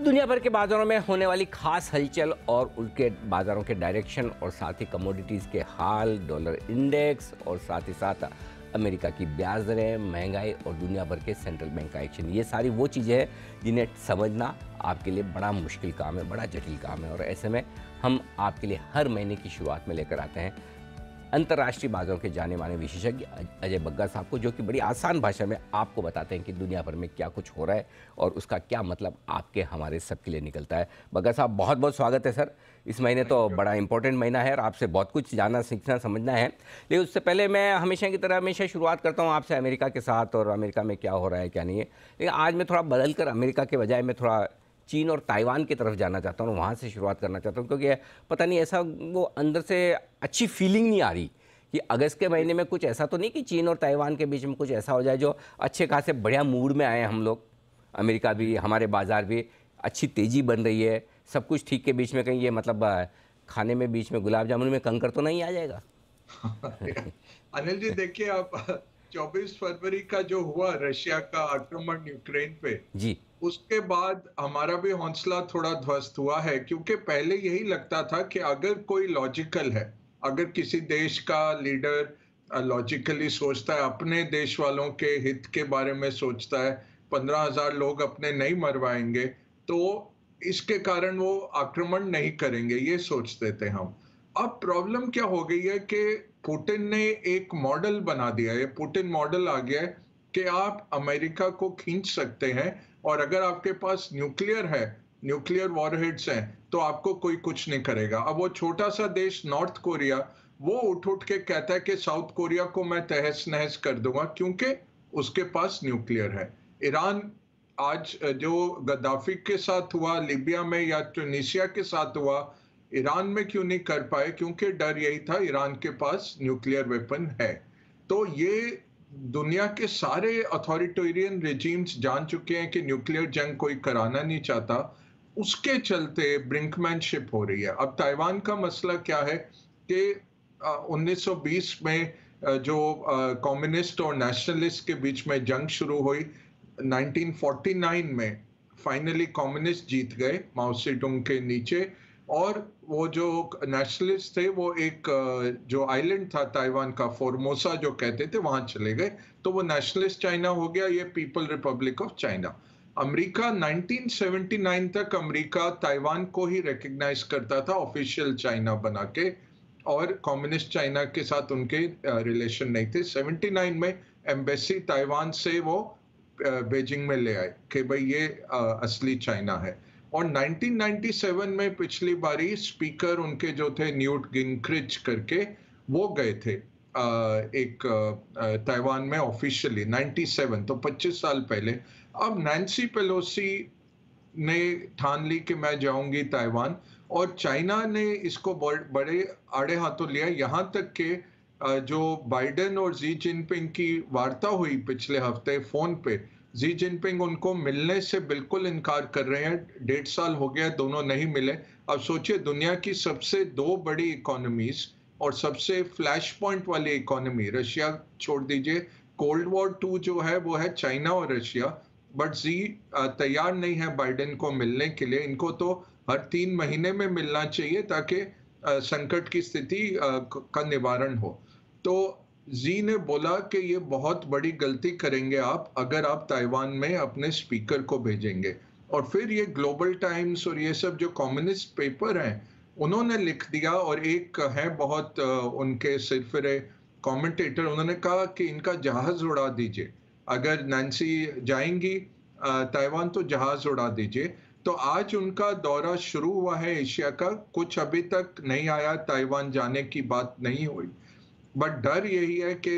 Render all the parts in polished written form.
दुनिया भर के बाजारों में होने वाली खास हलचल और उनके बाजारों के डायरेक्शन और साथ ही कमोडिटीज़ के हाल, डॉलर इंडेक्स और साथ ही साथ अमेरिका की ब्याज दरें, महंगाई और दुनिया भर के सेंट्रल बैंक का एक्शन, ये सारी वो चीज़ें हैं जिन्हें समझना आपके लिए बड़ा मुश्किल काम है, बड़ा जटिल काम है। और ऐसे में हम आपके लिए हर महीने की शुरुआत में लेकर आते हैं अंतर्राष्ट्रीय बाजारों के जाने माने विशेषज्ञ अजय बग्गा साहब को, जो कि बड़ी आसान भाषा में आपको बताते हैं कि दुनिया भर में क्या कुछ हो रहा है और उसका क्या मतलब आपके हमारे सबके लिए निकलता है। बग्गा साहब, बहुत बहुत स्वागत है सर। इस महीने तो बड़ा इंपॉर्टेंट महीना है और आपसे बहुत कुछ जानना, सीखना, समझना है। लेकिन उससे पहले मैं हमेशा की तरह हमेशा शुरुआत करता हूँ आपसे अमेरिका के साथ, और अमेरिका में क्या हो रहा है क्या नहीं है। लेकिन आज मैं थोड़ा बदल कर अमेरिका के बजाय मैं थोड़ा चीन और ताइवान की तरफ जाना चाहता हूँ, वहाँ से शुरुआत करना चाहता हूँ, क्योंकि पता नहीं ऐसा वो अंदर से अच्छी फीलिंग नहीं आ रही कि अगस्त के महीने में कुछ ऐसा तो नहीं कि चीन और ताइवान के बीच में कुछ ऐसा हो जाए जो अच्छे खासे बढ़िया मूड में आए हम लोग। अमेरिका भी, हमारे बाजार भी, अच्छी तेज़ी बन रही है, सब कुछ ठीक के बीच में कहीं ये मतलब खाने में बीच में गुलाब जामुन में कंकर तो नहीं आ जाएगा। अनिल जी, देखिए आप 24 फरवरी का जो हुआ रशिया का आक्रमण यूक्रेन पे, जी। उसके बाद हमारा भी हौसला थोड़ा ध्वस्त हुआ है, क्योंकि पहले यही लगता था कि अगर कोई लॉजिकल है, अगर किसी देश का लीडर लॉजिकली सोचता है, अपने देश वालों के हित के बारे में सोचता है, 15,000 लोग अपने नहीं मरवाएंगे, तो इसके कारण वो आक्रमण नहीं करेंगे, ये सोचते थे हम। अब प्रॉब्लम क्या हो गई है कि पुतिन ने एक मॉडल बना दिया है, पुतिन मॉडल आ गया है कि आप अमेरिका को खींच सकते हैं, और अगर आपके पास न्यूक्लियर है, न्यूक्लियर वॉरहेड्स हैं, तो आपको कोई कुछ नहीं करेगा। अब वो छोटा सा देश नॉर्थ कोरिया, वो उठ उठ के कहता है कि साउथ कोरिया को मैं तहस नहस कर दूंगा, क्योंकि उसके पास न्यूक्लियर है। ईरान आज जो गद्दाफी के साथ हुआ लीबिया में या ट्यूनीशिया के साथ हुआ, ईरान में क्यों नहीं कर पाए? क्योंकि डर यही था, ईरान के पास न्यूक्लियर वेपन है। तो ये दुनिया के सारे अथॉरिटेरियन रेजिम्स जान चुके हैं कि न्यूक्लियर जंग कोई कराना नहीं चाहता। उसके चलते ब्रिंकमैनशिप हो रही है। अब ताइवान का मसला क्या है कि 1920 में जो कम्युनिस्ट और नेशनलिस्ट के बीच में जंग शुरू हुई, 1949 में फाइनली कम्युनिस्ट जीत गए माओ सेडुंग के नीचे, और वो जो नेशनलिस्ट थे वो एक जो आइलैंड था ताइवान का, फोर्मोसा जो कहते थे, वहां चले गए। तो वो नेशनलिस्ट चाइना हो गया, ये people Republic of China. America 1979 तक अमेरिका ताइवान को ही रिकग्नाइज करता था ऑफिशियल चाइना बना के, और कम्युनिस्ट चाइना के साथ उनके रिलेशन नहीं थे। 79 में एम्बेसी ताइवान से वो बीजिंग में ले आए कि भाई ये असली चाइना है। और 1997 में पिछली बारी स्पीकर उनके जो थे न्यूट गिंग्रिच करके, वो गए थे एक ताइवान में ऑफिशियली 97, तो 25 साल पहले। अब नैन्सी पेलोसी ने ठान ली कि मैं जाऊंगी ताइवान, और चाइना ने इसको बड़े आड़े हाथों लिया, यहां तक कि जो बाइडेन और जी जिनपिंग की वार्ता हुई पिछले हफ्ते फोन पे, जी जिनपिंग उनको मिलने से बिल्कुल इनकार कर रहे हैं। 1.5 साल हो गया, दोनों नहीं मिले। अब सोचिए, दुनिया की सबसे दो बड़ी इकोनॉमीज और सबसे फ्लैश पॉइंट वाली इकोनॉमी, रशिया छोड़ दीजिए, कोल्ड वॉर 2 जो है वो है चाइना और रशिया, बट जी तैयार नहीं है बाइडेन को मिलने के लिए। इनको तो हर 3 महीने में मिलना चाहिए ताकि संकट की स्थिति का निवारण हो। तो जी ने बोला कि ये बहुत बड़ी गलती करेंगे आप अगर आप ताइवान में अपने स्पीकर को भेजेंगे। और फिर ये ग्लोबल टाइम्स और ये सब जो कम्युनिस्ट पेपर हैं, उन्होंने लिख दिया, और एक है बहुत उनके सिरफिरे कमेंटेटर, उन्होंने कहा कि इनका जहाज उड़ा दीजिए, अगर नैन्सी जाएंगी ताइवान तो जहाज उड़ा दीजिए। तो आज उनका दौरा शुरू हुआ है एशिया का, कुछ अभी तक नहीं आया, ताइवान जाने की बात नहीं हुई। बट डर यही है कि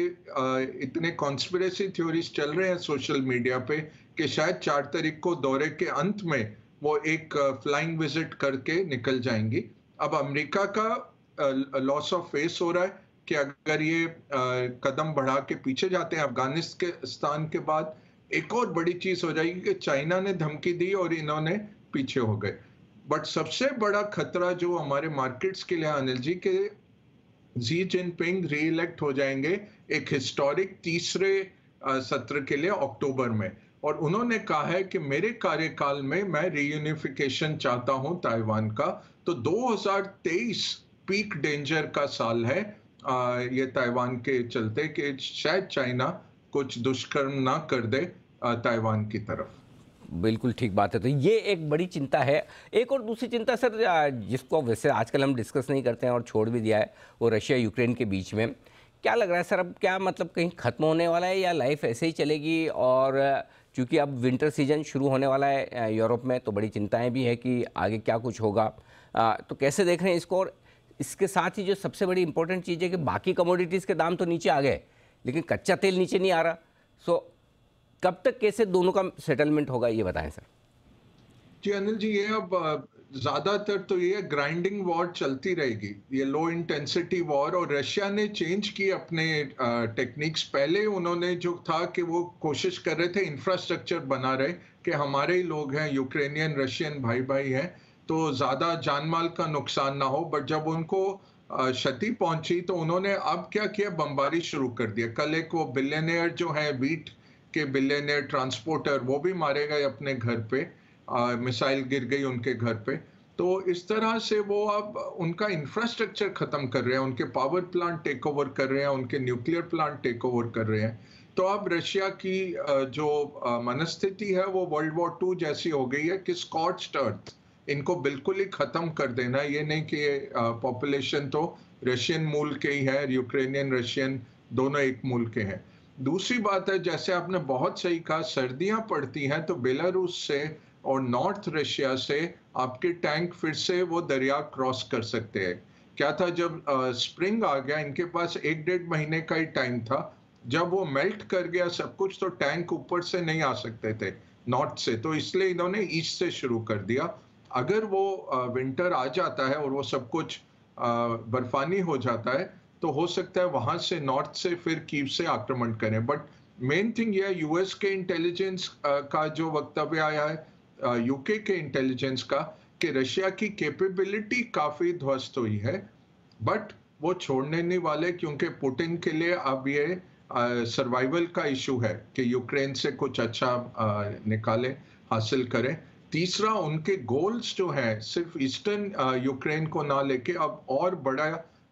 इतने कॉन्स्पिरेसी थ्योरीज चल रहे हैं सोशल मीडिया पे कि शायद 4 तारीख को दौरे के अंत में वो एक फ्लाइंग विजिट करके निकल जाएंगी। अब अमेरिका का लॉस ऑफ फेस हो रहा है कि अगर ये कदम बढ़ा के पीछे जाते हैं अफगानिस्तान के बाद, एक और बड़ी चीज हो जाएगी कि चाइना ने धमकी दी और इन्होंने पीछे हो गए। बट सबसे बड़ा खतरा जो हमारे मार्केट्स के लिए, अनिल जी, के जी जिनपिंग री इलेक्ट हो जाएंगे एक हिस्टोरिक तीसरे सत्र के लिए अक्टूबर में, और उन्होंने कहा है कि मेरे कार्यकाल में मैं रीयूनिफिकेशन चाहता हूं ताइवान का। तो 2023 पीक डेंजर का साल है ये ताइवान के चलते कि शायद चाइना कुछ दुष्कर्म ना कर दे ताइवान की तरफ। बिल्कुल ठीक बात है। तो ये एक बड़ी चिंता है। एक और दूसरी चिंता सर, जिसको वैसे आजकल हम डिस्कस नहीं करते हैं और छोड़ भी दिया है, वो रशिया यूक्रेन के बीच में क्या लग रहा है सर, अब क्या मतलब कहीं ख़त्म होने वाला है या लाइफ ऐसे ही चलेगी? और चूँकि अब विंटर सीजन शुरू होने वाला है यूरोप में, तो बड़ी चिंताएं भी है कि आगे क्या कुछ होगा। तो कैसे देख रहे हैं इसको? और इसके साथ ही जो सबसे बड़ी इंपॉर्टेंट चीज़ है कि बाकी कमोडिटीज़ के दाम तो नीचे आ गए, लेकिन कच्चा तेल नीचे नहीं आ रहा। सो कब तक कैसे दोनों का सेटलमेंट होगा, ये बताएं सर। जी अनिल जी, ये अब ज्यादातर तो ये ग्राइंडिंग वॉर चलती रहेगी, ये लो इंटेंसिटी वॉर। और रशिया ने चेंज की अपने टेक्निक्स। पहले उन्होंने जो था कि वो कोशिश कर रहे थे इंफ्रास्ट्रक्चर बना रहे कि हमारे ही लोग हैं, यूक्रेनियन रशियन भाई भाई हैं, तो ज्यादा जान माल का नुकसान ना हो। बट जब उनको क्षति पहुंची तो उन्होंने अब क्या किया, बमबारी शुरू कर दिया। कल एक वो बिलियनियर जो है, वीट के बिलियनियर ट्रांसपोर्टर, वो भी मारे गए अपने घर पे, मिसाइल गिर गई उनके घर पे। तो इस तरह से वो अब उनका इंफ्रास्ट्रक्चर खत्म कर रहे हैं, उनके पावर प्लांट टेक ओवर कर रहे हैं, उनके न्यूक्लियर प्लांट टेक ओवर कर रहे हैं। तो अब रशिया की जो मनस्थिति है वो वर्ल्ड वॉर 2 जैसी हो गई है कि स्कॉच्ड अर्थ, इनको बिल्कुल ही खत्म कर देना। ये नहीं कि पॉपुलेशन तो रशियन मूल के ही है, यूक्रेनियन रशियन दोनों एक मूल के हैं। दूसरी बात है, जैसे आपने बहुत सही कहा, सर्दियां पड़ती हैं तो बेलारूस से और नॉर्थ रशिया से आपके टैंक फिर से वो दरिया क्रॉस कर सकते हैं। क्या था, जब स्प्रिंग आ गया, इनके पास 1-1.5 महीने का ही टाइम था। जब वो मेल्ट कर गया सब कुछ, तो टैंक ऊपर से नहीं आ सकते थे नॉर्थ से, तो इसलिए इन्होंने ईस्ट से शुरू कर दिया। अगर वो विंटर आ जाता है और वो सब कुछ बर्फानी हो जाता है, तो हो सकता है वहां से नॉर्थ से फिर कीव से आक्रमण करें। बट मेन थिंग यह यूएस के इंटेलिजेंस का जो वक्तव्य आया है, यूके के इंटेलिजेंस का, कि रशिया की कैपेबिलिटी काफी ध्वस्त हुई है, बट वो छोड़ने नहीं वाले, क्योंकि पुतिन के लिए अब ये सर्वाइवल का इशू है कि यूक्रेन से कुछ अच्छा निकाले, हासिल करें। तीसरा, उनके गोल्स जो हैं सिर्फ ईस्टर्न यूक्रेन को ना लेके अब और बड़ा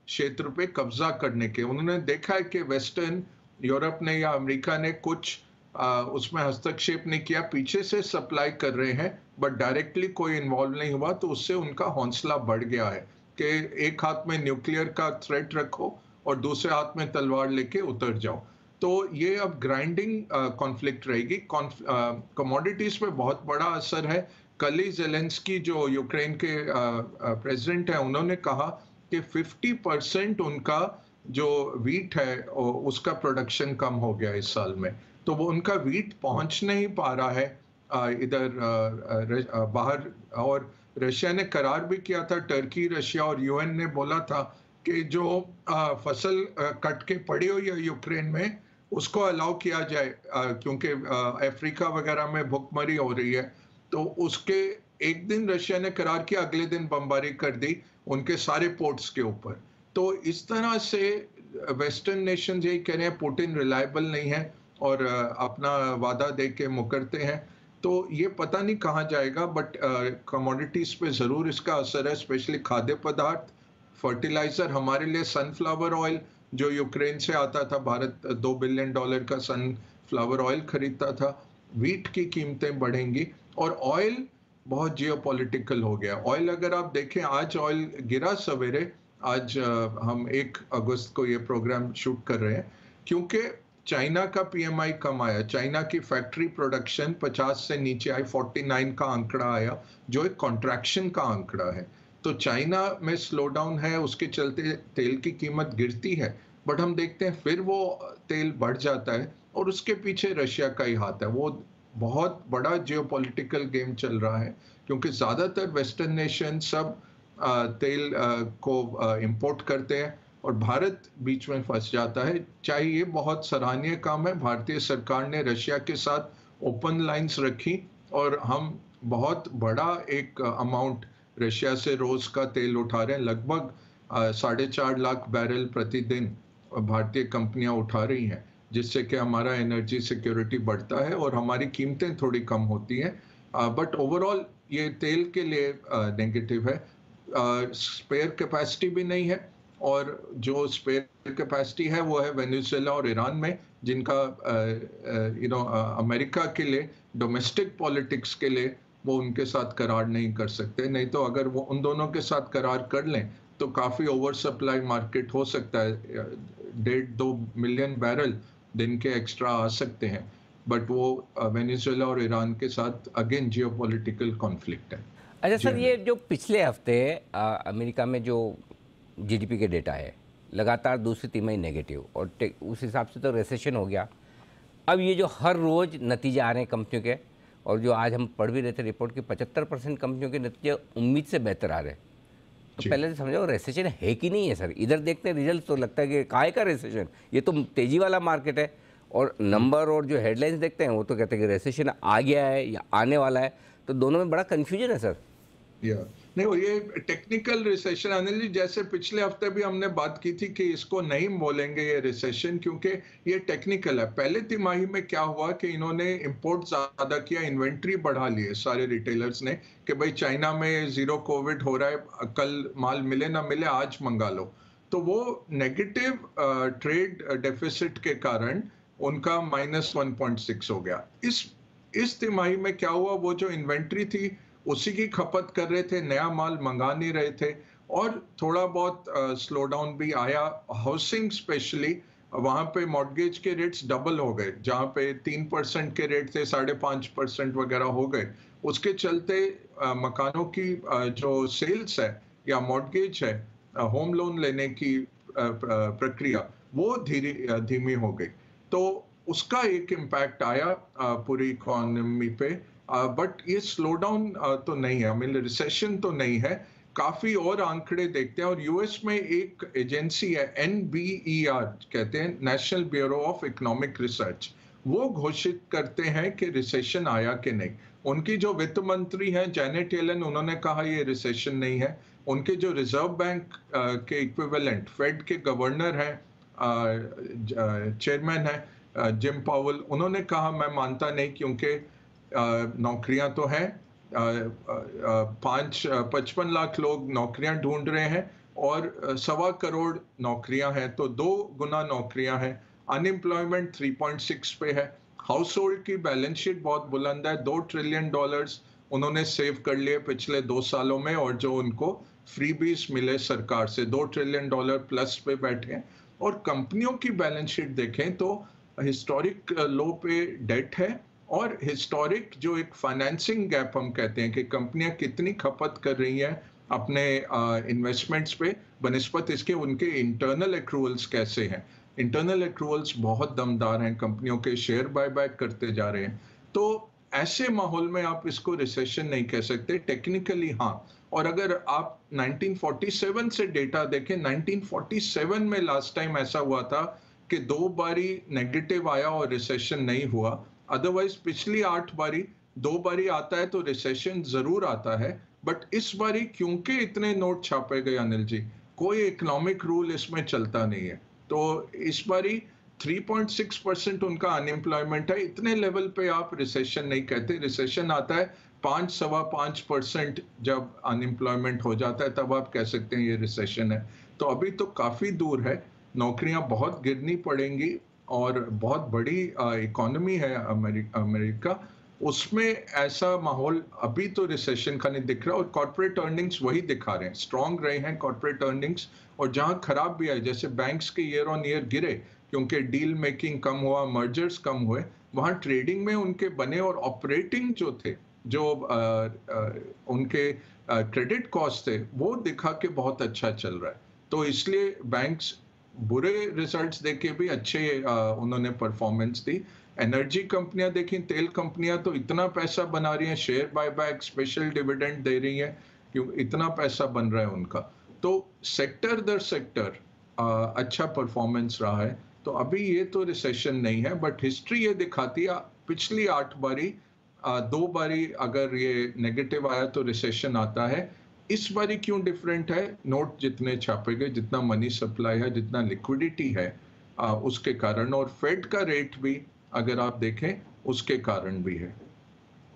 क्षेत्र पे कब्जा करने के। उन्होंने देखा है कि वेस्टर्न यूरोप ने या अमेरिका ने कुछ उसमें हस्तक्षेप नहीं किया, पीछे से सप्लाई कर रहे हैं, बट डायरेक्टली कोई इन्वॉल्व नहीं हुआ। तो उससे उनका हौसला बढ़ गया है कि एक हाथ में न्यूक्लियर का थ्रेट रखो और दूसरे हाथ में तलवार लेके उतर जाओ। तो ये अब ग्राइंडिंग कॉन्फ्लिक्ट रहेगी। कमोडिटीज पे बहुत बड़ा असर है। कल ही जेलेंस्की जो यूक्रेन के प्रेसिडेंट है, उन्होंने कहा कि 50% उनका जो वीट है उसका प्रोडक्शन कम हो गया इस साल में। तो वो उनका वीट पहुंच नहीं पा रहा है इधर बाहर। और रशिया ने करार भी किया था, टर्की, रशिया और यूएन ने बोला था कि जो फसल कट के पड़ी हुई है यूक्रेन में, उसको अलाउ किया जाए, क्योंकि अफ्रीका वगैरह में भुखमरी हो रही है। तो उसके एक दिन रशिया ने करार किया, अगले दिन बमबारी कर दी उनके सारे पोर्ट्स के ऊपर। तो इस तरह से वेस्टर्न नेशन यही कह रहे हैं पुतिन रिलायबल नहीं है और अपना वादा दे के मुकरते हैं। तो ये पता नहीं कहाँ जाएगा, बट कमोडिटीज पे जरूर इसका असर है, स्पेशली खाद्य पदार्थ, फर्टिलाइजर। हमारे लिए सनफ्लावर ऑयल जो यूक्रेन से आता था, भारत $2 बिलियन का सनफ्लावर ऑयल खरीदता था। वीट की कीमतें बढ़ेंगी और ऑयल बहुत जियोपॉलिटिकल हो गया। ऑयल अगर आप देखें, आज ऑयल गिरा सवेरे, आज हम 1 अगस्त को ये प्रोग्राम शूट कर रहे हैं, क्योंकि चाइना का पीएमआई कम आया। चाइना की फैक्ट्री प्रोडक्शन 50 से नीचे आई, 49 का आंकड़ा आया, जो एक कॉन्ट्रैक्शन का आंकड़ा है। तो चाइना में स्लो डाउन है, उसके चलते तेल की कीमत गिरती है। बट हम देखते हैं फिर वो तेल बढ़ जाता है और उसके पीछे रशिया का ही हाथ है। वो बहुत बड़ा जियोपॉलिटिकल गेम चल रहा है, क्योंकि ज्यादातर वेस्टर्न नेशन सब तेल को इंपोर्ट करते हैं और भारत बीच में फंस जाता है। चाहे ये बहुत सराहनीय काम है, भारतीय सरकार ने रशिया के साथ ओपन लाइंस रखी और हम बहुत बड़ा एक अमाउंट रशिया से रोज का तेल उठा रहे हैं। लगभग 4.5 लाख बैरल प्रतिदिन भारतीय कंपनियां उठा रही हैं। जिससे कि हमारा एनर्जी सिक्योरिटी बढ़ता है और हमारी कीमतें थोड़ी कम होती हैं। बट ओवरऑल ये तेल के लिए नेगेटिव है। स्पेयर कैपेसिटी भी नहीं है, और जो स्पेयर कैपेसिटी है वो है वेनेजुएला और ईरान में, जिनका अमेरिका के लिए डोमेस्टिक पॉलिटिक्स के लिए वो उनके साथ करार नहीं कर सकते। नहीं तो अगर वो उन दोनों के साथ करार कर लें तो काफ़ी ओवर सप्लाई मार्केट हो सकता है, 1.5-2 मिलियन बैरल दिन के एक्स्ट्रा आ सकते हैं। बट वो वेनेजुएला और ईरान के साथ अगेन जियोपॉलिटिकल कॉन्फ्लिक्ट है। अच्छा जी सर, अनिल। ये जो पिछले हफ्ते अमेरिका में जो जीडीपी के डेटा है, लगातार दूसरी तिमाही नेगेटिव, और उस हिसाब से तो रिसेशन हो गया। अब ये जो हर रोज़ नतीजे आ रहे हैं कंपनियों के, और जो आज हम पढ़ भी रहे थे रिपोर्ट के 75% कंपनियों के नतीजे उम्मीद से बेहतर आ रहे हैं। तो जी पहले तो समझो रेसेशन है कि नहीं है सर। इधर देखते हैं रिजल्ट तो लगता है कि काहे का रेसेशन, ये तो तेज़ी वाला मार्केट है। और नंबर और जो हेडलाइंस देखते हैं वो तो कहते हैं कि रेसेशन आ गया है या आने वाला है। तो दोनों में बड़ा कन्फ्यूजन है सर। या नहीं, और ये टेक्निकल रिसेशन अनिल जी, जैसे पिछले हफ्ते भी हमने बात की थी कि इसको नहीं बोलेंगे ये रिसेशन, क्योंकि ये टेक्निकल है। पहले तिमाही में क्या हुआ कि इन्होंने इंपोर्ट ज्यादा किया, इन्वेंट्री बढ़ा लिए सारे रिटेलर्स ने कि भाई चाइना में जीरो कोविड हो रहा है, कल माल मिले ना मिले आज मंगा लो। तो वो नेगेटिव ट्रेड डेफिसिट के कारण उनका -1.6 हो गया। इस तिमाही में क्या हुआ, वो जो इन्वेंट्री थी उसी की खपत कर रहे थे, नया माल मंगा नहीं रहे थे, और थोड़ा बहुत स्लो डाउन भी आया। हाउसिंग स्पेशली, वहां पे मॉर्गेज के रेट्स डबल हो गए, जहां पे 3% के रेट थे 5.5% वगैरह हो गए। उसके चलते मकानों की जो सेल्स है या मॉर्गेज है, होम लोन लेने की प्रक्रिया, वो धीमी हो गई। तो उसका एक इम्पैक्ट आया पूरी इकोनॉमी पे। बट ये स्लो डाउन तो नहीं है, मीन रिसेशन तो नहीं है। काफी और आंकड़े देखते हैं, और यूएस में एक एजेंसी है NBER कहते हैं, national bureau of economic research, वो घोषित करते हैं कि रिसेशन आया कि नहीं। उनकी जो वित्त मंत्री हैं जैनेट येलन, उन्होंने कहा ये रिसेशन नहीं है। उनके जो रिजर्व बैंक के इक्विवेलेंट फेड के गवर्नर हैं, चेयरमैन है जिम पावल, उन्होंने कहा मैं मानता नहीं, क्योंकि नौकरियां तो हैं, 55 लाख लोग नौकरियां ढूंढ रहे हैं, और 1.25 करोड़ नौकरियां हैं, तो 2 गुना नौकरियां हैं। अनएम्प्लॉयमेंट 3.6 पे है। हाउस होल्ड की बैलेंस शीट बहुत बुलंद है, $2 ट्रिलियन उन्होंने सेव कर लिए पिछले 2 सालों में, और जो उनको फ्रीबीज मिले सरकार से, $2 ट्रिलियन प्लस पे बैठे हैं। और कंपनियों की बैलेंस शीट देखें तो हिस्टोरिक लो पे डेट है, और हिस्टोरिक जो एक फाइनेंसिंग गैप हम कहते हैं कि कंपनियां कितनी खपत कर रही हैं अपने इन्वेस्टमेंट्स पे, बनिस्बत इसके उनके इंटरनल एक्रूवल्स कैसे हैं। इंटरनल एक्रूवल्स बहुत दमदार हैं, कंपनियों के शेयर बायबैक करते जा रहे हैं। तो ऐसे माहौल में आप इसको रिसेशन नहीं कह सकते, टेक्निकली हाँ। और अगर आप 1947 से डेटा देखें, 1947 में लास्ट टाइम ऐसा हुआ था कि 2 बारी नेगेटिव आया और रिसेशन नहीं हुआ। अदरवाइज पिछली 8 बारी 2 बारी आता है तो रिसेशन जरूर आता है। बट इस बारी क्योंकि इतने नोट छापे गए अनिल जी, कोई इकोनॉमिक रूल इसमें चलता नहीं है, तो इस बारी 3.6% उनका अनएम्प्लॉयमेंट है। इतने लेवल पे आप रिसेशन नहीं कहते। रिसेशन आता है 5-5.25% जब अनएम्प्लॉयमेंट हो जाता है, तब आप कह सकते हैं ये रिसेशन है। तो अभी तो काफी दूर है, नौकरियां बहुत गिरनी पड़ेंगी, और बहुत बड़ी इकोनॉमी है अमेरिका, उसमें ऐसा माहौल अभी तो रिसेशन का नहीं दिख रहा। और कॉर्पोरेट अर्निंग्स वही दिखा रहे हैं, स्ट्रांग रहे हैं कॉर्पोरेट अर्निंग्स। और जहां खराब भी आए, जैसे बैंक्स के ईयर ऑन ईयर गिरे क्योंकि डील मेकिंग कम हुआ, मर्जर्स कम हुए, वहां ट्रेडिंग में उनके बने, और ऑपरेटिंग जो थे, जो उनके क्रेडिट कॉस्ट थे, वो दिखा के बहुत अच्छा चल रहा है। तो इसलिए बैंक्स बुरे रिजल्ट्स देके भी अच्छे उन्होंने परफॉर्मेंस दी। एनर्जी कंपनियां देखी, तेल कंपनियां तो इतना पैसा बना रही हैं, शेयर बायबैक, स्पेशल डिविडेंड दे रही हैं, क्यों इतना पैसा बन रहा है उनका। तो सेक्टर दर सेक्टर अच्छा परफॉर्मेंस रहा है। तो अभी ये तो रिसेशन नहीं है, बट हिस्ट्री ये दिखाती है पिछली 8 बारी 2 बारी अगर ये नेगेटिव आया तो रिसेशन आता है। इस बारी क्यों डिफरेंट है, नोट जितने छापे गए, जितना मनी सप्लाई है, जितना लिक्विडिटी है, उसके कारण, और फेड का रेट भी अगर आप देखें उसके कारण भी है।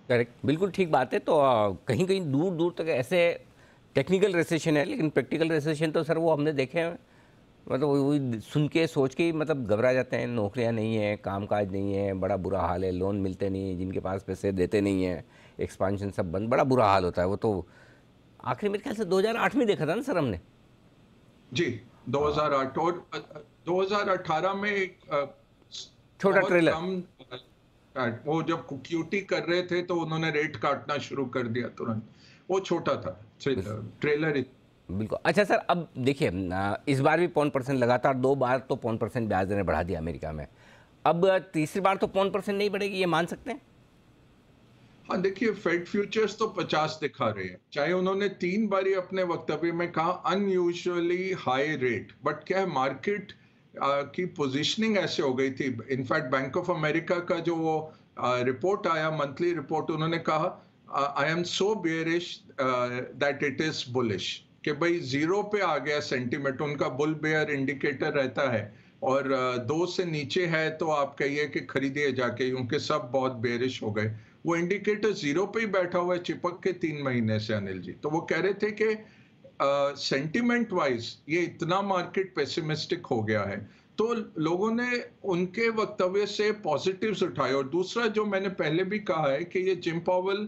करेक्ट, बिल्कुल ठीक बात है। तो कहीं कहीं दूर दूर तक ऐसे टेक्निकल रिसेशन है, लेकिन प्रैक्टिकल रिसेशन तो सर वो हमने देखे हैं, मतलब वही सुन के सोच के ही मतलब घबरा जाते हैं। नौकरियां नहीं है, कामकाज नहीं है, बड़ा बुरा हाल है, लोन मिलते नहीं हैं, जिनके पास पैसे देते नहीं हैं, एक्सपांशन सब बंद, बड़ा बुरा हाल होता है वो तो। आखिरी मेरे ख्याल से 2008 में देखा था ना सर हमने। जी, हाँ, 2008 और 2018 में एक छोटा बहुत ट्रेलर। कम वो जब क्यूटी कर रहे थे तो उन्होंने रेट काटना शुरू कर दिया तुरंत। वो छोटा था ट्रेलर। बिल्कुल। अच्छा सर, अब देखिए इस बार भी 5% लगातार 2 बार तो 5% ब्याज दर ने बढ़ा दिया अमेरिका में। अब तीसरी बार तो 5% नहीं बढ़ेगी, ये मान सकते हैं? हाँ, देखिए फेड फ्यूचर्स तो 50 दिखा रहे हैं, चाहे उन्होंने 3 बारी अपने वक्तव्य में कहा अनयूजुअली हाई रेट, बट क्या है, मार्केट की पोजीशनिंग ऐसे हो गई थी। इनफैक्ट बैंक ऑफ अमेरिका का जो वो रिपोर्ट आया, मंथली रिपोर्ट, उन्होंने कहा I am so bearish that it is bullish, कि भाई जीरो पे आ गया सेंटीमेंट। उनका बुल बेयर इंडिकेटर रहता है, और 2 से नीचे है तो आप कहिए कि खरीदिए जाके, क्योंकि सब बहुत बेयरिश हो गए। वो इंडिकेटर जीरो पे ही बैठा हुआ है चिपक के 3 महीने से, अनिल जी। तो वो कह रहे थे कि सेंटिमेंट वाइज ये इतना मार्केट पेसिमिस्टिक हो गया है, तो लोगों ने उनके वक्तव्य से पॉजिटिव्स उठाए। और दूसरा, जो मैंने पहले भी कहा है कि ये जिम पावेल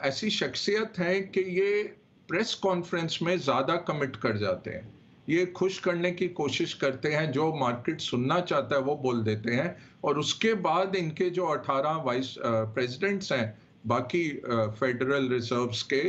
ऐसी शख्सियत है कि ये प्रेस कॉन्फ्रेंस में ज्यादा कमिट कर जाते हैं। ये खुश करने की कोशिश करते हैं, जो मार्केट सुनना चाहता है वो बोल देते हैं। और उसके बाद इनके जो 18 वाइस प्रेसिडेंट्स हैं बाकी फेडरल रिजर्व्स के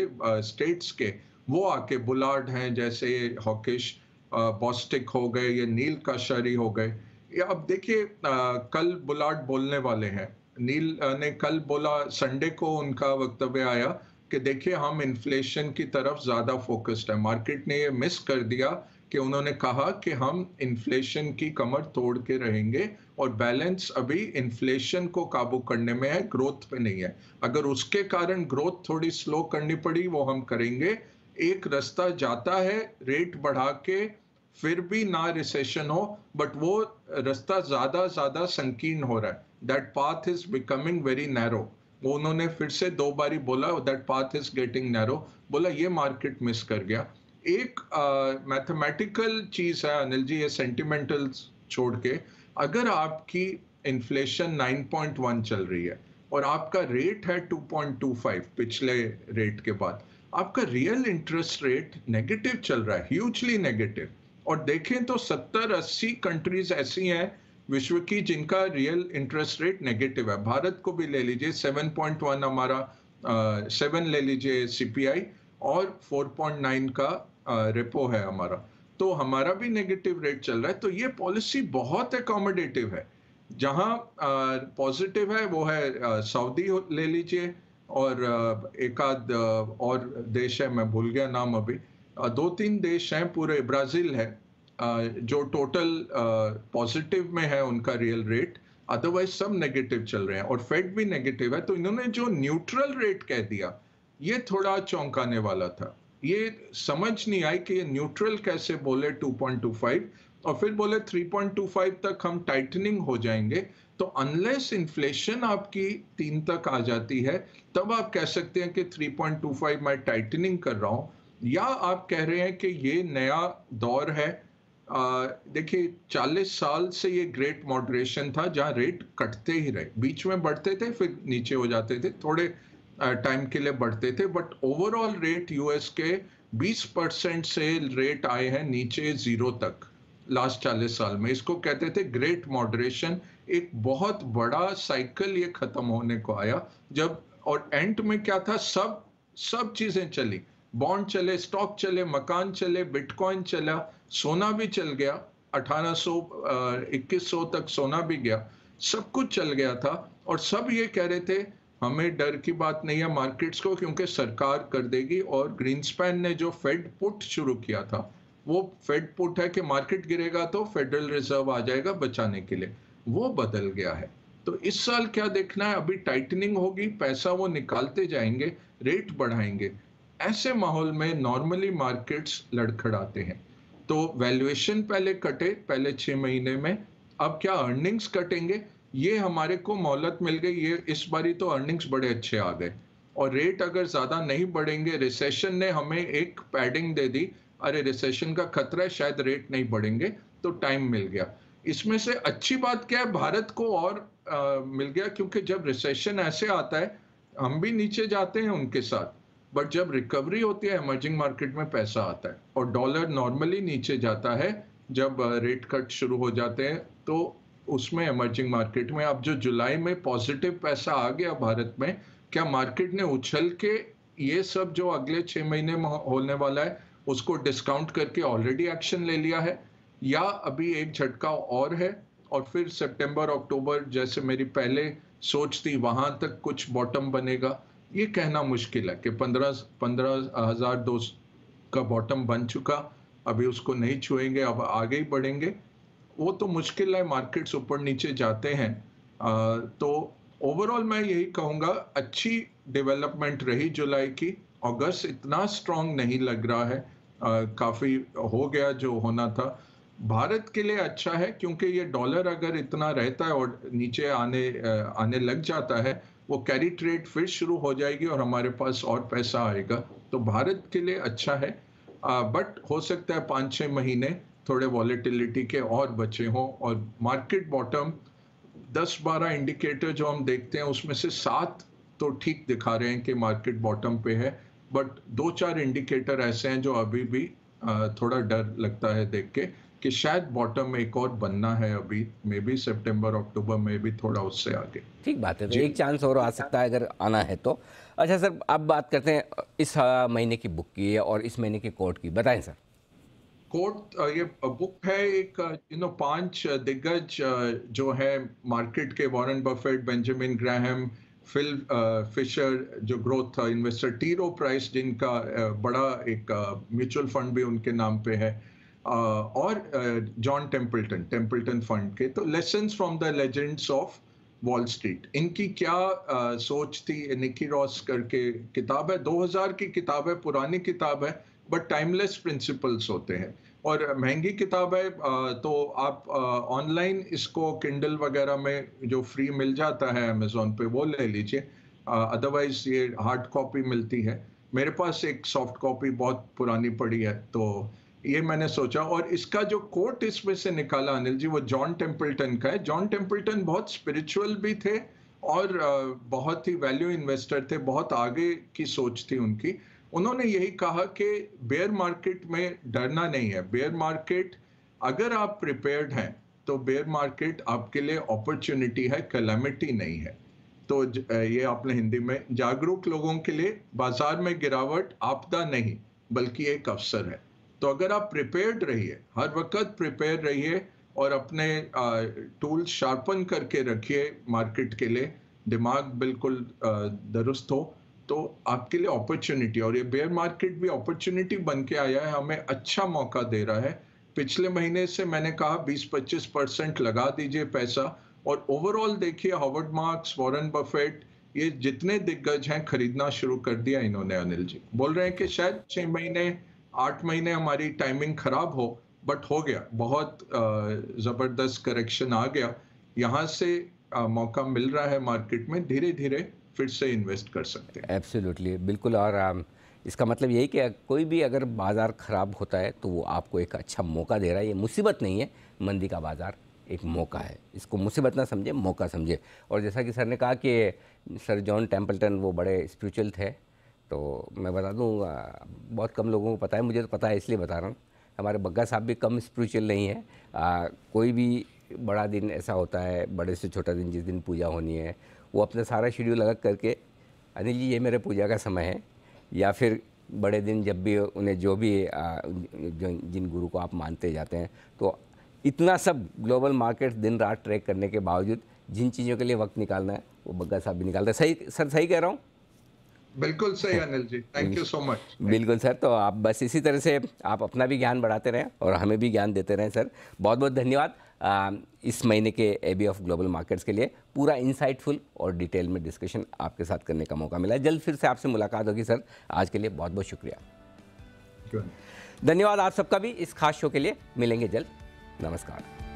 स्टेट्स के, वो आके बुलार्ड हैं जैसे, हॉकिश, बॉस्टिक हो गए, ये नील काशारी हो गए। ये अब देखिए कल बुलार्ड बोलने वाले हैं। नील ने कल बोला, संडे को उनका वक्तव्य आया कि देखिए हम इन्फ्लेशन की तरफ ज्यादा फोकस्ड है। मार्केट ने ये मिस कर दिया कि उन्होंने कहा कि हम इन्फ्लेशन की कमर तोड़ के रहेंगे, और बैलेंस अभी इन्फ्लेशन को काबू करने में है, ग्रोथ पे नहीं है। अगर उसके कारण ग्रोथ थोड़ी स्लो करनी पड़ी वो हम करेंगे। एक रास्ता जाता है रेट बढ़ा के, फिर भी ना रिसेशन हो, बट वो रास्ता ज्यादा ज्यादा संकीर्ण हो रहा है। That path is becoming very narrow. वो उन्होंने फिर से 2 बारी बोला, that path is getting narrow. बोला ये मार्केट मिस कर गया। एक मैथमेटिकल चीज है अनिल जी, ये सेंटिमेंटल छोड़ के, अगर आपकी इन्फ्लेशन 9.1 चल रही है और आपका रेट है 2.25 पिछले रेट के बाद, आपका रियल इंटरेस्ट रेट नेगेटिव चल रहा है, ह्यूजली नेगेटिव। और देखें तो 70-80 कंट्रीज ऐसी हैं विश्व की जिनका रियल इंटरेस्ट रेट नेगेटिव है। भारत को भी ले लीजिए, 7.1 हमारा, 7 ले लीजिए सीपीआई, और 4.9 का रेपो है हमारा। तो हमारा भी नेगेटिव रेट चल रहा है। तो ये पॉलिसी बहुत एकोमोडेटिव है। जहां पॉजिटिव है वो है सऊदी ले लीजिए, और एक आध और देश है, मैं भूल गया नाम अभी। 2-3 देश हैं, पूरे ब्राजील है, जो टोटल पॉजिटिव में है उनका रियल रेट। अदरवाइज सब नेगेटिव चल रहे हैं, और फेड भी नेगेटिव है। तो इन्होंने जो न्यूट्रल रेट कह दिया, ये थोड़ा चौंकाने वाला था। ये समझ नहीं आई कि ये न्यूट्रल कैसे बोले 2.25, और फिर बोले 3.25 तक हम टाइटनिंग हो जाएंगे। तो अनलेस इन्फ्लेशन आपकी 3 तक आ जाती है, तब आप कह सकते हैं कि 3.25 मैं टाइटनिंग कर रहा हूं। या आप कह रहे हैं कि ये नया दौर है। देखिए 40 साल से ये ग्रेट मॉडरेशन था, जहां रेट कटते ही रहे, बीच में बढ़ते थे फिर नीचे हो जाते थे, थोड़े टाइम के लिए बढ़ते थे, बट ओवरऑल रेट यूएस के 20% से रेट आए हैं नीचे जीरो तक लास्ट 40 साल में। इसको कहते थे ग्रेट मॉडरेशन। एक बहुत बड़ा साइकिल ये खत्म होने को आया जब, और एंड में क्या था, सब सब चीजें चली, बॉन्ड चले, स्टॉक चले, मकान चले, बिटकॉइन चला, सोना भी चल गया, 1800 2100 तक सोना भी गया, सब कुछ चल गया था। और सब ये कह रहे थे हमें डर की बात नहीं है मार्केट्स को, क्योंकि सरकार कर देगी। और ग्रीनस्पैन ने जो फेड पुट शुरू किया था, वो फेड पुट है कि मार्केट गिरेगा तो फेडरल रिजर्व आ जाएगा बचाने के लिए, वो बदल गया है। तो इस साल क्या देखना है, अभी टाइटनिंग होगी, पैसा वो निकालते जाएंगे, रेट बढ़ाएंगे। ऐसे माहौल में नॉर्मली मार्केट्स लड़खड़ाते हैं। तो वैल्यूएशन पहले कटे, पहले 6 महीने में, अब क्या अर्निंग्स कटेंगे, ये हमारे को मोहलत मिल गई। ये इस बारी तो अर्निंग्स बड़े अच्छे आ गए, और रेट अगर ज्यादा नहीं बढ़ेंगे, रिसेशन ने हमें एक पैडिंग दे दी, अरे रिसेशन का खतरा है, शायद रेट नहीं बढ़ेंगे, तो टाइम मिल गया। इसमें से अच्छी बात क्या है, भारत को और मिल गया, क्योंकि जब रिसेशन ऐसे आता है हम भी नीचे जाते हैं उनके साथ, बट जब रिकवरी होती है इमर्जिंग मार्केट में पैसा आता है, और डॉलर नॉर्मली नीचे जाता है जब रेट कट शुरू हो जाते हैं, तो उसमें इमर्जिंग मार्केट में अब जो जुलाई में पॉजिटिव पैसा आ गया भारत में, क्या मार्केट ने उछल के ये सब जो अगले 6 महीने में होने वाला है उसको डिस्काउंट करके ऑलरेडी एक्शन ले लिया है, या अभी एक झटका और है और फिर सितंबर अक्टूबर जैसे मेरी पहले सोच थी वहां तक कुछ बॉटम बनेगा? ये कहना मुश्किल है कि 15,200 का बॉटम बन चुका, अभी उसको नहीं छुएंगे, अब आगे ही बढ़ेंगे, वो तो मुश्किल है, मार्केट्स ऊपर नीचे जाते हैं। तो ओवरऑल मैं यही कहूंगा, अच्छी डेवलपमेंट रही जुलाई की। अगस्त इतना स्ट्रांग नहीं लग रहा है, काफी हो गया जो होना था। भारत के लिए अच्छा है क्योंकि ये डॉलर अगर इतना रहता है और नीचे आने लग जाता है, वो कैरी ट्रेड फिर शुरू हो जाएगी और हमारे पास और पैसा आएगा, तो भारत के लिए अच्छा है। बट हो सकता है 5-6 महीने थोड़े वॉलेटिलिटी के और बचे हों, और मार्केट बॉटम 10-12 इंडिकेटर जो हम देखते हैं उसमें से 7 तो ठीक दिखा रहे हैं कि मार्केट बॉटम पे है, बट 2-4 इंडिकेटर ऐसे हैं जो अभी भी थोड़ा डर लगता है देख के कि शायद बॉटम एक और बनना है अभी, मे बी सितंबर अक्टूबर में भी थोड़ा उससे आगे। ठीक बात है, तो एक चांस और आ सकता है अगर आना है तो। अच्छा सर, अब बात करते हैं इस महीने की बुक की और इस महीने की कोर्ट की, बताएं सर। कोर्ट ये बुक है एक 5 दिग्गज जो है मार्केट के, Warren Buffett, Benjamin Graham, Phil Fisher जो growth investor, T Rowe Price जिनका बड़ा एक म्यूचुअल फंड भी उनके नाम पे है, और जॉन टेम्पल्टन फंड के। तो lessons from the legends of wall street, इनकी क्या सोच थी। निकी रॉस करके किताब है, 2000 की किताब है, पुरानी किताब है, बट टाइमलेस प्रिंसिपल्स होते हैं, और महंगी किताब है। तो आप ऑनलाइन इसको किंडल वगैरह में जो फ्री मिल जाता है अमेजोन पे वो ले लीजिए, अदरवाइज ये हार्ड कॉपी मिलती है। मेरे पास एक सॉफ्ट कॉपी बहुत पुरानी पड़ी है, तो ये मैंने सोचा। और इसका जो कोट इसमें से निकाला अनिल जी, वो जॉन टेम्पल्टन का है। जॉन टेम्पल्टन बहुत स्पिरिचुअल भी थे और बहुत ही वैल्यू इन्वेस्टर थे, बहुत आगे की सोच थी उनकी। उन्होंने यही कहा कि बेयर मार्केट में डरना नहीं है, बेयर मार्केट अगर आप प्रिपेयर्ड हैं तो बेयर मार्केट आपके लिए अपॉर्चुनिटी है, कैलामिटी नहीं है। तो ये आपने हिंदी में, जागरूक लोगों के लिए बाजार में गिरावट आपदा नहीं बल्कि एक अवसर है। तो अगर आप प्रिपेयर्ड रहिए, हर वक्त प्रिपेयर रहिए और अपने टूल्स शार्पन करके रखिए मार्केट के लिए, दिमाग बिल्कुल दुरुस्त हो, तो आपके लिए अपॉर्चुनिटी, और ये बेयर मार्केट भी अपॉर्चुनिटी बन के आया है, हमें अच्छा मौका दे रहा है। पिछले महीने से मैंने कहा 20-25% लगा दीजिए पैसा, और ओवरऑल देखिए हार्वर्ड मार्क्स, वॉरेन बफेट, ये जितने दिग्गज हैं खरीदना शुरू कर दिया इन्होंने। अनिल जी बोल रहे हैं कि शायद 6 महीने 8 महीने हमारी टाइमिंग खराब हो, बट हो गया, बहुत जबरदस्त करेक्शन आ गया, यहाँ से मौका मिल रहा है मार्केट में, धीरे धीरे फिर से इन्वेस्ट कर सकते हैं। एब्सोल्युटली, बिल्कुल। और इसका मतलब यही कि कोई भी अगर बाज़ार ख़राब होता है तो वो आपको एक अच्छा मौका दे रहा है। ये मुसीबत नहीं है, मंदी का बाज़ार एक मौका है, इसको मुसीबत ना समझे, मौका समझे। और जैसा कि सर ने कहा कि सर जॉन टेम्पल्टन वो बड़े स्पिरिचुअल थे, तो मैं बता दूँ बहुत कम लोगों को पता है, मुझे तो पता है इसलिए बता रहा हूँ। हमारे बग्गा साहब भी कम स्पिरिचुअल नहीं है। कोई भी बड़ा दिन ऐसा होता है, बड़े से छोटा दिन, जिस दिन पूजा होनी है, वो अपना सारा शेड्यूल अलग करके, अनिल जी ये मेरे पूजा का समय है, या फिर बड़े दिन जब भी उन्हें जो भी जिन गुरु को आप मानते जाते हैं, तो इतना सब ग्लोबल मार्केट दिन रात ट्रैक करने के बावजूद जिन चीज़ों के लिए वक्त निकालना है वो बग्गा साहब भी निकालते हैं। सही सर, सही कह रहा हूँ? बिल्कुल सही Anil ji, thank you so much. बिल्कुल सर, तो आप बस इसी तरह से आप अपना भी ज्ञान बढ़ाते रहें और हमें भी ज्ञान देते रहें सर। बहुत बहुत धन्यवाद इस महीने के एबी ऑफ ग्लोबल मार्केट्स के लिए। पूरा इंसाइटफुल और डिटेल में डिस्कशन आपके साथ करने का मौका मिला। जल्द फिर से आपसे मुलाकात होगी सर। आज के लिए बहुत बहुत शुक्रिया, धन्यवाद आप सबका भी इस खास शो के लिए। मिलेंगे जल्द, नमस्कार।